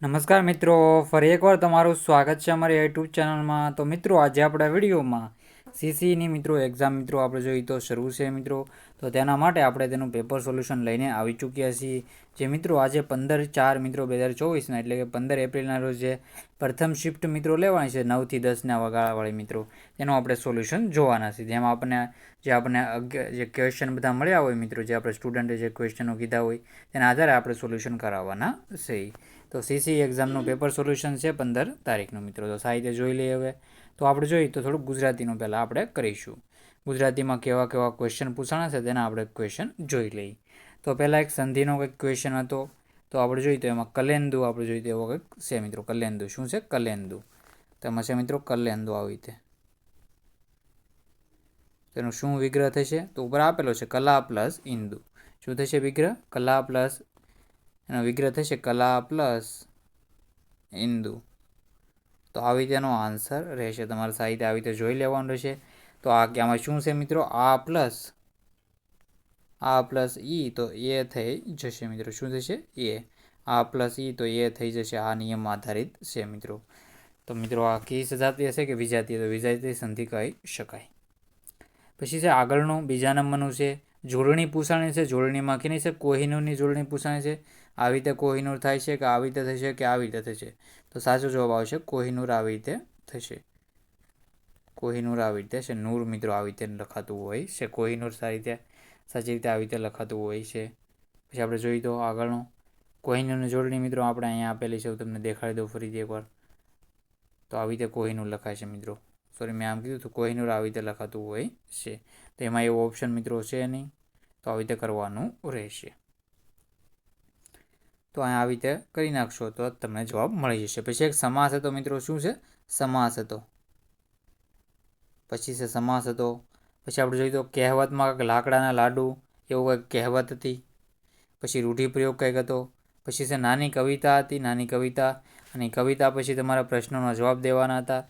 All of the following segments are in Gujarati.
નમસ્કાર મિત્રો, ફરી એકવાર તમારું સ્વાગત છે અમારી યુટ્યુબ ચેનલમાં. તો મિત્રો, આજે આપણા વિડીયોમાં સીસીની મિત્રો એક્ઝામ મિત્રો આપણે જોઈએ તો શરૂ છે મિત્રો. તો તેના માટે આપણે તેનું પેપર સોલ્યુશન લઈને આવી ચૂક્યા છીએ. જે મિત્રો આજે 15/4 મિત્રો 2024ના એટલે કે 15 એપ્રિલના રોજ જે પ્રથમ શિફ્ટ મિત્રો લેવાની છે 9 થી 10ના વગાળાવાળી મિત્રો, તેનું આપણે સોલ્યુશન જોવાના છે. જેમાં આપણને જે ક્વેશ્ચન બધા મળ્યા હોય મિત્રો, જે આપણે સ્ટુડન્ટે જે ક્વેશ્ચનો કીધા હોય તેના આધારે આપણે સોલ્યુશન કરાવવાના છે. તો સીસી એક્ઝામનું પેપર સોલ્યુશન છે 15 તારીખનું મિત્રો. તો સાહિત્ય જોઈ લઈએ હવે. તો આપણે જોઈએ તો થોડુંક ગુજરાતીનું પહેલાં આપણે કરીશું. ગુજરાતીમાં કેવા કેવા ક્વેશ્ચન પૂછાણા છે તેના આપણે ક્વેશ્ચન જોઈ લઈએ. તો પહેલાં એક સંધિનો કંઈક ક્વેશ્ચન હતો. તો આપણે જોઈએ તો એમાં કલેન્દુ આપણે જોઈએ તો એવો કંઈક છે મિત્રો. કલેન્દુ શું છે? કલેન્દુ. તેમાં છે મિત્રો કલેન્દુ આવી રીતે. તેનો શું વિગ્રહ થશે? તો ઉપર આપેલો છે કલા પ્લસ ઇન્દુ. શું થશે વિગ્રહ? કલા પ્લસ, એનો વિગ્રહ થશે કલા પ્લસ ઇન્દુ. તો આવી તેનો આન્સર રહેશે. તમારે સાહિત્ય આવી રીતે જોઈ લેવાનું રહેશે. તો આમાં શું છે મિત્રો? આ પ્લસ ઈ તો એ થઈ જશે મિત્રો. શું થશે? એ. આ પ્લસ ઈ તો એ થઈ જશે. આ નિયમ આધારિત છે મિત્રો. તો મિત્રો આ કી સજાતી હશે કે વિજાતીય? તો વિજાતીય સંધિ કહી શકાય. પછી છે આગળનું બીજા નંબરનું છે જોડણી પૂછાણી છે. જોડણીમાં કેની છે? કોહિનૂરની જોડણી પૂછાણી છે. આવી રીતે કોહિનૂર થાય છે કે આવી રીતે થશે કે આવી રીતે થશે? તો સાચો જવાબ આવશે કોહિનૂર આવી રીતે થશે. કોહિનૂર આવી રીતે છે. નૂર મિત્રો આવી રીતે લખાતું હોય છે. કોહિનૂર સાચી રીતે આવી રીતે લખાતું હોય છે. પછી આપણે જોઈએ તો આગળનું કોહિનૂરની જોડણી મિત્રો આપણે અહીંયા આપેલી છે. હું તમને દેખાડી દઉં ફરીથી એકવાર. તો આવી રીતે કોહિનૂર લખાય છે મિત્રો. સોરી, મેં આમ કીધું તો કોહિનૂર આવી રીતે લખાતું હોય છે. તો એમાં એવો ઓપ્શન મિત્રો છે નહીં. તો આવી રીતે કરવાનું રહેશે. તો અહીંયા આવી રીતે કરી નાખશો તો તમને જવાબ મળી જશે. પછી એક સમાસ હતો મિત્રો. શું છે? સમાસ હતો. પછી છે સમાસ હતો. પછી આપણે જોઈએ તો કહેવતમાં કંઈક લાકડાના લાડુ એવું કંઈક કહેવત હતી. પછી રૂઢિપ્રયોગ કંઈક હતો. પછી છે નાની કવિતા હતી. નાની કવિતા, અને કવિતા પછી તમારા પ્રશ્નોના જવાબ દેવાના હતા.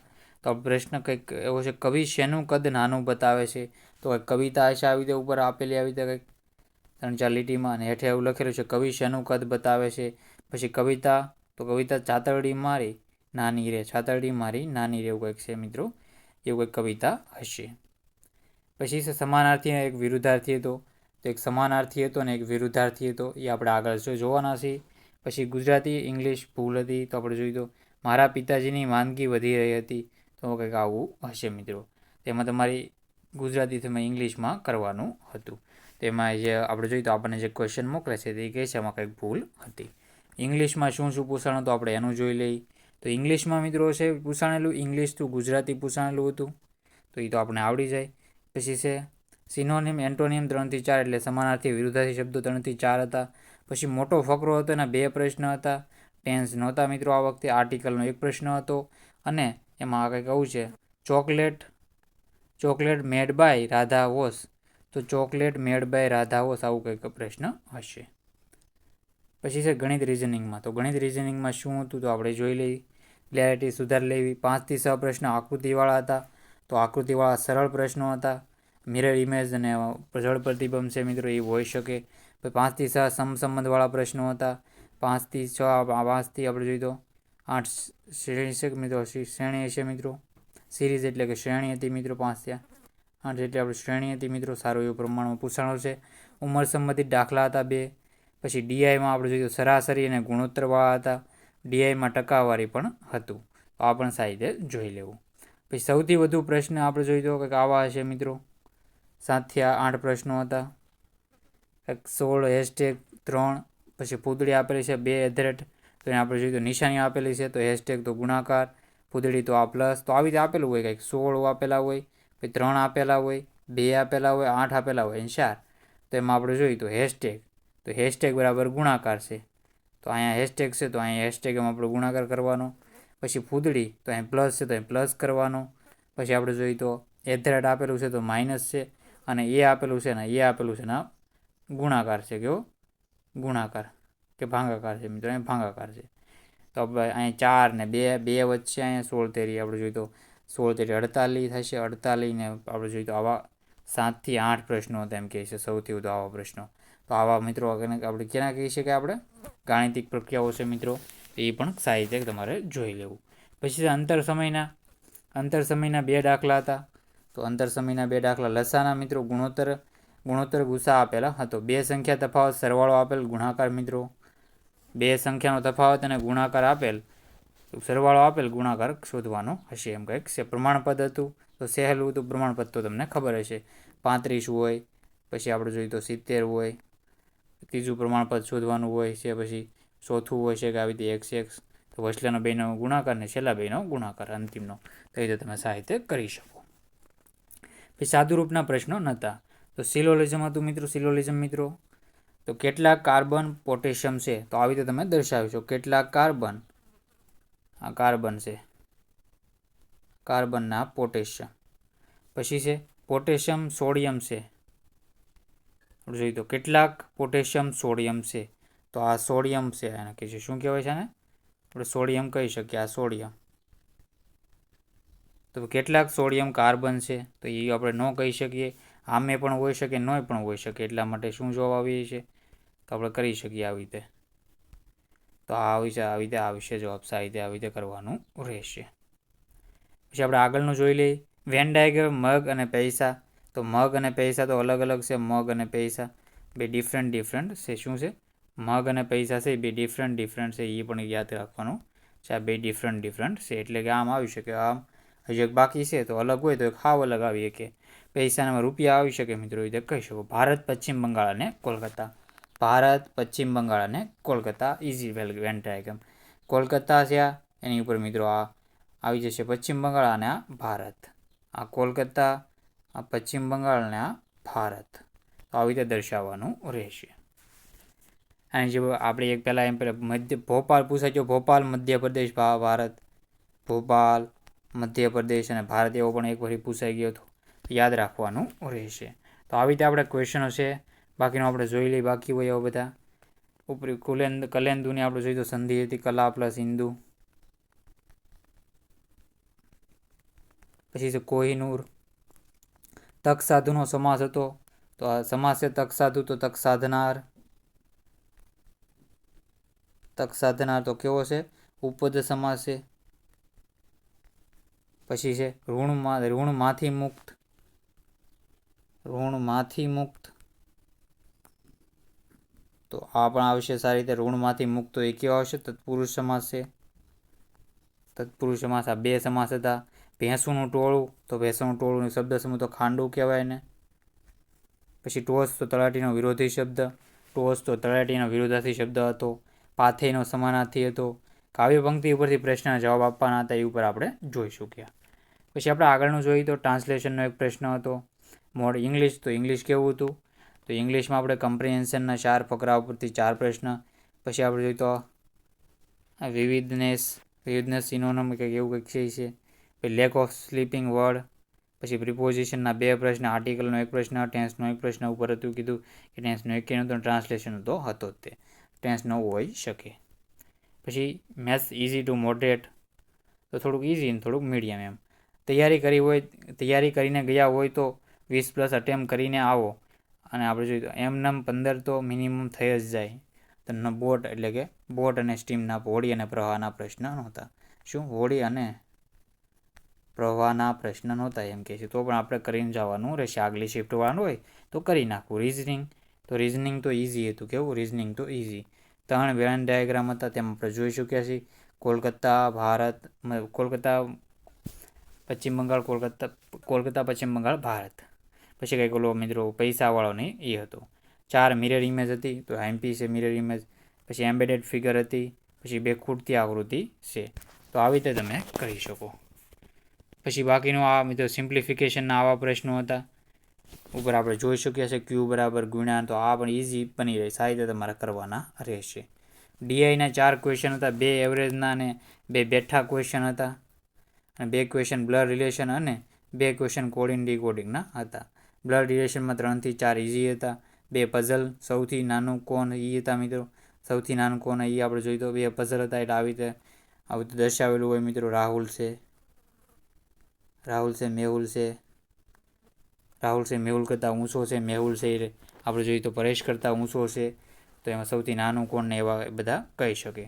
તો પ્રશ્ન કંઈક એવો છે, કવિ શેનું કદ નાનું બતાવે છે? તો કંઈક કવિતા હશે આવી રીતે ઉપર આપેલી આવી રીતે કંઈક 3-4 લીટીમાં, અને હેઠે એવું લખેલું છે કવિ શેનું કદ બતાવે છે. પછી કવિતા, તો કવિતા ચાતરડી મારી નાની રે, ચાતરડી મારી નાની રે એવું કંઈક છે મિત્રો. એવું કંઈક કવિતા હશે. પછી છે સમાનાર્થી અને એક વિરુદ્ધાર્થી હતો. તો એક સમાનાર્થી હતો અને એક વિરુદ્ધાર્થી હતો. એ આપણે આગળ જોવાના છીએ. પછી ગુજરાતી ઇંગ્લિશ ભૂલ હતી. તો આપણે જોઈએ તો મારા પિતાજીની માંદગી વધી રહી હતી. તો કંઈક આવું હશે મિત્રો. તેમાં તમારી ગુજરાતી તમે ઇંગ્લિશમાં કરવાનું હતું. તેમાં જે આપણે જોઈએ તો આપણને જે ક્વેશ્ચન મોકલે છે તે કહે છે એમાં કંઈક ભૂલ હતી. ઇંગ્લિશમાં શું શું પૂછાણું તો આપણે એનું જોઈ લઈએ. તો ઇંગ્લિશમાં મિત્રો છે પૂછાણેલું ઇંગ્લિશ ટુ ગુજરાતી પૂછાણેલું હતું. તો એ તો આપણે આવડી જાય. પછી છે સિનોનિમ એન્ટોનિયમ 3 થી 4 એટલે સમાનાર્થી વિરુદ્ધાર્થી શબ્દો 3 થી 4 હતા. પછી મોટો ફકરો હતો, એના 2 પ્રશ્ન હતા. ટેન્સ નહોતા મિત્રો આ વખતે. આર્ટિકલનો 1 પ્રશ્ન હતો. અને એમાં કંઈક આવું છે, ચોકલેટ મેડ બાય રાધા વોસ. તો ચોકલેટ મેડ બાય રાધા વોસ આવું કંઈક પ્રશ્ન હશે. પછી છે ગણિત રિઝનિંગમાં. તો ગણિત રિઝનિંગમાં શું હતું તો આપણે જોઈ લઈએ. ક્લેરિટી સુધારી લેવી. 5 થી 6 પ્રશ્ન આકૃતિવાળા હતા. તો આકૃતિવાળા સરળ પ્રશ્નો હતા. મિરર ઇમેજ અને જળ પ્રતિબંધ છે મિત્રો એ હોઈ શકે. 5 થી 6 સમસંબંધવાળા પ્રશ્નો હતા. 5 થી 6 5થી આપણે જોઈએ તો 8 શ્રેણી છે મિત્રો. શ્રેણી હશે મિત્રો. સિરીઝ એટલે કે શ્રેણી હતી મિત્રો 5 થી 8 એટલે આપણે શ્રેણી હતી મિત્રો. સારું એવું પ્રમાણમાં પૂછાણો છે. ઉંમર સંબંધિત દાખલા હતા 2. પછી ડીઆઈમાં આપણે જોઈએ તો સરાસરી અને ગુણોત્તરવાળા હતા. ડીઆઈમાં ટકાવારી પણ હતું. તો આ પણ સાહિત્ય જોઈ લેવું. પછી સૌથી વધુ પ્રશ્ન આપણે જોઈએ તો કંઈક આવા હશે મિત્રો. 7 થી 8 પ્રશ્નો હતા. 16 #3. પછી પૂતળી આપેલી છે 2 તો એને આપણે જોઈએ તો નિશાની આપેલી છે. તો હેશટેગ તો ગુણાકાર, પૂતળી તો આ પ્લસ. તો આવી રીતે આપેલું હોય કંઈક 16 આપેલા હોય, પછી 3 આપેલા હોય, 2 આપેલા હોય, 8 આપેલા હોય અને 4. તો એમાં આપણે જોઈએ તો હેશટેગ, તો હેશટેગ બરાબર ગુણાકાર છે. તો અહીંયા હેશટેગ છે તો અહીંયા હેશટેગમાં આપણે ગુણાકાર કરવાનો. પછી પૂતળી તો અહીં પ્લસ છે તો અહીં પ્લસ કરવાનો. પછી આપણે જોઈએ તો @ આપેલું છે તો માઇનસ છે. અને એ આપેલું છે ને એ આપેલું છે ને ગુણાકાર છે. કેવો? ગુણાકાર કે ભાંગાકાર છે મિત્રો. અહીં ભાંગાકાર છે. તો આપણે અહીં 4 ને 2 વચ્ચે અહીંયા 16 તેરી આપણે જોઈએ તો 16 તેરી 48 થશે. 48 ને આપણે જોઈએ તો આવા 7 થી 8 પ્રશ્નો હતા એમ કહે છે સૌથી વધુ આવા પ્રશ્નો. તો આવા મિત્રો આપણે કેના કહી શકીએ આપણે? ગાણિતિક પ્રક્રિયાઓ છે મિત્રો. એ પણ સાહિત્ય તમારે જોઈ લેવું. પછી અંતર સમયના 2 દાખલા હતા. તો અંતર સમયના 2 દાખલા લસાના મિત્રો ગુણોત્તર ગુસા આપેલા હતો. 2 સંખ્યા તફાવત સરવાળો આપેલ ગુણાકાર મિત્રો. 2 સંખ્યાનો તફાવત અને ગુણાકાર આપેલ, સરવાળો આપેલ ગુણાકાર શોધવાનો હશે એમ કંઈક છે. પ્રમાણપદ હતું તો સહેલું હતું. પ્રમાણપદ તો તમને ખબર હશે, 35 હોય, પછી આપણે જોઈએ તો 70 હોય. ત્રીજું પ્રમાણપદ શોધવાનું હોય છે. પછી ચોથું હોય છે કે આવી રીતે x તો વચલાનો 2નો ગુણાકાર ને છેલ્લા 2નો ગુણાકાર અંતિમનો. તો એ રીતે તમે સાહિત્ય કરી શકો. પછી સાદુરૂપના પ્રશ્નો નહોતા. તો સિલોલિઝમ હતું મિત્રો. સિલોલિઝમ મિત્રો તો કેટલાક કાર્બન પોટેશિયમ છે તો આવી રીતે તમે દર્શાવશો. કેટલાક કાર્બન, આ કાર્બન છે, કાર્બનના પોટેશિયમ. પછી છે પોટેશિયમ સોડિયમ છે. જોઈએ તો કેટલાક પોટેશિયમ સોડિયમ છે તો આ સોડિયમ છે. એને કહીશું શું કહેવાય છે? આને આપણે સોડિયમ કહી શકીએ. આ સોડિયમ. તો કેટલાક સોડિયમ કાર્બન છે તો એ આપણે ન કહી શકીએ. આમે પણ હોઈ શકે, નોય પણ હોઈ શકે. એટલા માટે શું જવાબ આવી છે તો આપણે કરી શકીએ આવી રીતે. તો આવી રીતે આવશે જવાબ. સાહિત્ય આવી રીતે કરવાનું રહેશે. પછી આપણે આગળનું જોઈ લઈએ. વેન ડાયાગ્રામ મગ અને પૈસા. તો મગ અને પૈસા તો અલગ અલગ છે. મગ અને પૈસા બે ડિફરન્ટ છે. શું છે? મગ અને પૈસા છે એ બે ડિફરન્ટ છે. એ પણ યાદ રાખવાનું છે. આ બે ડિફરન્ટ છે. એટલે કે આમ આવી શકે, આમ હજી એક બાકી છે તો અલગ હોય તો એક હાવ અલગ આવી શકે. પૈસાના રૂપિયા આવી શકે મિત્રો, એ કહી શકો. ભારત, પશ્ચિમ બંગાળ અને કોલકાતા. ભારત, પશ્ચિમ બંગાળ અને Kolkata. Easy Venn diagram. Kolkata છે એની ઉપર મિત્રો આ આવી જશે પશ્ચિમ બંગાળ અને આ ભારત. આ કોલકાતા, આ પશ્ચિમ બંગાળ અને આ ભારત. તો આવી રીતે દર્શાવવાનું રહેશે. અને જે આપણે એક પહેલાં ભોપાલ પૂછાય ગયો. ભોપાલ મધ્યપ્રદેશ ભારત. ભોપાલ મધ્યપ્રદેશ અને ભારત એવો પણ એક વખત પૂછાઈ ગયો હતો. યાદ રાખવાનું રહેશે. તો આવી રીતે આપણે ક્વેશ્ચનો છે. બાકીનું આપણે જોઈ લઈએ. બાકી હોય એવા બધા ઉપર કલેન્દુની આપણે જોઈએ તો સંધિ હતી કલા પ્લસ હિન્દુ. પછી છે કોહિનૂર. તક સાધુનો સમાસ હતો તો આ સમાસ છે તક સાધુ તો તક સાધનાર. તક સાધનાર તો કેવો છે? ઉપપદ સમાસ છે. પછી છે ઋણમાંથી મુક્ત. ઋણમાંથી મુક્ત તો આ પણ આવશે સારી રીતે. ઋણમાંથી મુક્ત તો એ કેવો આવશે? તત્પુરુષ સમાસ છે. તત્પુરુષ સમાસ. આ બે સમાસ હતા. ભેંસુનું ટોળું તો ભેંસુનું ટોળું શબ્દ સમૂહ તો ખાંડું કહેવાય ને. પછી ટોસ તો તળાટીનો વિરોધી શબ્દ. ટોસ તો તળાટીનો વિરોધાર્થી શબ્દ હતો. પાથેયનો સમાનાર્થી હતો. કાવ્ય પંક્તિ ઉપરથી પ્રશ્નના જવાબ આપવાના હતા. એ ઉપર આપણે જોઈ શક્યા. પછી આપણે આગળનું જોઈએ તો ટ્રાન્સલેશનનો એક પ્રશ્ન હતો. મોડ ઇંગ્લિશ તો ઇંગ્લિશ કેવું હતું? તો ઇંગ્લિશમાં આપણે કમ્પ્રિહેન્શનના 4 ફકરા ઉપરથી 4 પ્રશ્ન. પછી આપણે જોઈએ તો વિવિધનેસ સિનોનિમ કંઈક એવું કંઈક છે. પછી લેક ઓફ સ્લીપિંગ વર્ડ. પછી પ્રિપોઝિશનના 2 પ્રશ્ન. આર્ટિકલનો 1 પ્રશ્ન. ટેન્સનો 1 પ્રશ્ન. ઉપર હતું કીધું કે ટેન્સનો 1 કે નહોતો, ટ્રાન્સલેશન તો હતો જ તે. ટેન્સ ન હોઈ શકે. પછી મેથ્સ ઇઝી ટુ મોડરેટ તો થોડુંક ઇઝી ને થોડુંક મીડિયમ એમ. તૈયારી કરીને ગયા હોય તો 20+ અટેમ્પ કરીને આવો. અને આપણે જોઈએ તો એમનેમ 15 તો મિનિમમ થઈ જ જાય. તો બોટ એટલે કે બોટ અને સ્ટીમના હોડી અને પ્રવાહના પ્રશ્ન નહોતા. શું? હોડી અને પ્રવાહના પ્રશ્ન નહોતા એમ કહે છે. તો પણ આપણે કરીને જવાનું રહેશે. આગલી શિફ્ટવાળાનું હોય તો કરી નાખવું. રિઝનિંગ તો ઇઝી હતું. કેવું? રિઝનિંગ તો ઇઝી. 3 વેન ડાયાગ્રામ હતા તેમ આપણે જોઈ શક્યા છીએ. કોલકાતા ભારત, કોલકાતા પશ્ચિમ બંગાળ, કોલકાતા પશ્ચિમ બંગાળ ભારત. પછી કંઈક ઓલો મિત્રો પૈસાવાળો નહીં એ હતો. 4 મિરર ઇમેજ હતી તો એમપી છે મિરર ઇમેજ. પછી એમ્બેડેડ ફિગર હતી. પછી 2 ખૂટતી આકૃતિ છે. તો આવી રીતે તમે કરી શકો. પછી બાકીનું આ મિત્રો સિમ્પ્લિફિકેશનના આવા પ્રશ્નો હતા. ઉપર આપણે જોઈ શકીએ છીએ ક્યુ બરાબર ગુણ્યા. તો આ પણ ઇઝી બની રહે. સારી રીતે તમારે કરવાના રહેશે. ડીઆઈના 4 ક્વેશ્ચન હતા. 2 એવરેજના અને 2 બેઠા ક્વેશ્ચન હતા. અને 2 ક્વેશ્ચન બ્લડ રિલેશન અને 2 ક્વેશ્ચન કોડિંગ ડીકોડિંગના હતા. બ્લડ રિલેશનમાં 3 થી 4 ઇઝી હતા. 2 પઝલ. સૌથી નાનું કોણ એ હતા મિત્રો. સૌથી નાનું કોણ એ આપણે જોઈ તો 2 પઝલ હતા. એટલે આવી રીતે દર્શાવેલું હોય મિત્રો. રાહુલ છે મેહુલ કરતાં ઊંચો છે. મેહુલ છે એ આપણે જોઈએ તો પરેશ કરતાં ઊંચો છે. તો એમાં સૌથી નાનું કોણ ને એવા બધા કહી શકે.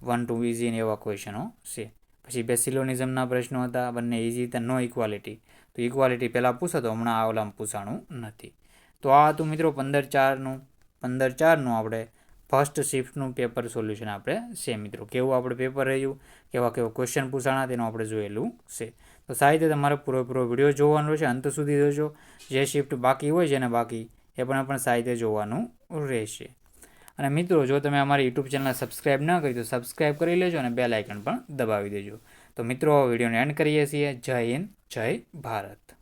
1 to ઇઝી ને એવા ક્વેશ્ચનો છે. પછી બેસિલોનિઝમના પ્રશ્નો હતા, બંને ઇઝી હતા. નો ઇક્વાલિટી, તો ઇક્વાલિટી પહેલાં પૂછો તો હમણાં આ ઓલામાં પૂછાણું નથી. તો આ હતું મિત્રો 15/4નું આપણે ફર્સ્ટ શિફ્ટનું પેપર સોલ્યુશન આપણે છે મિત્રો. કેવું આપણે પેપર રહ્યું, કેવા ક્વેશ્ચન પૂછાણા તેનું આપણે જોયેલું છે. તો સાહિત્ય તમારે પૂરો વિડીયો જોવાનો રહેશે, અંત સુધી જોજો. જે શિફ્ટ બાકી હોય છે ને બાકી એ પણ સાહિત્ય જોવાનું રહેશે. અને મિત્રો જો તમે અમારી યુટ્યુબ ચેનલ સબસ્ક્રાઈબ ન કરી તો સબસ્ક્રાઈબ કરી લેજો અને બેલ આઇકન પણ દબાવી દેજો. તો મિત્રો વિડીયોને એન્ડ કરીએ છીએ. જય હિન્દ, જય ભારત.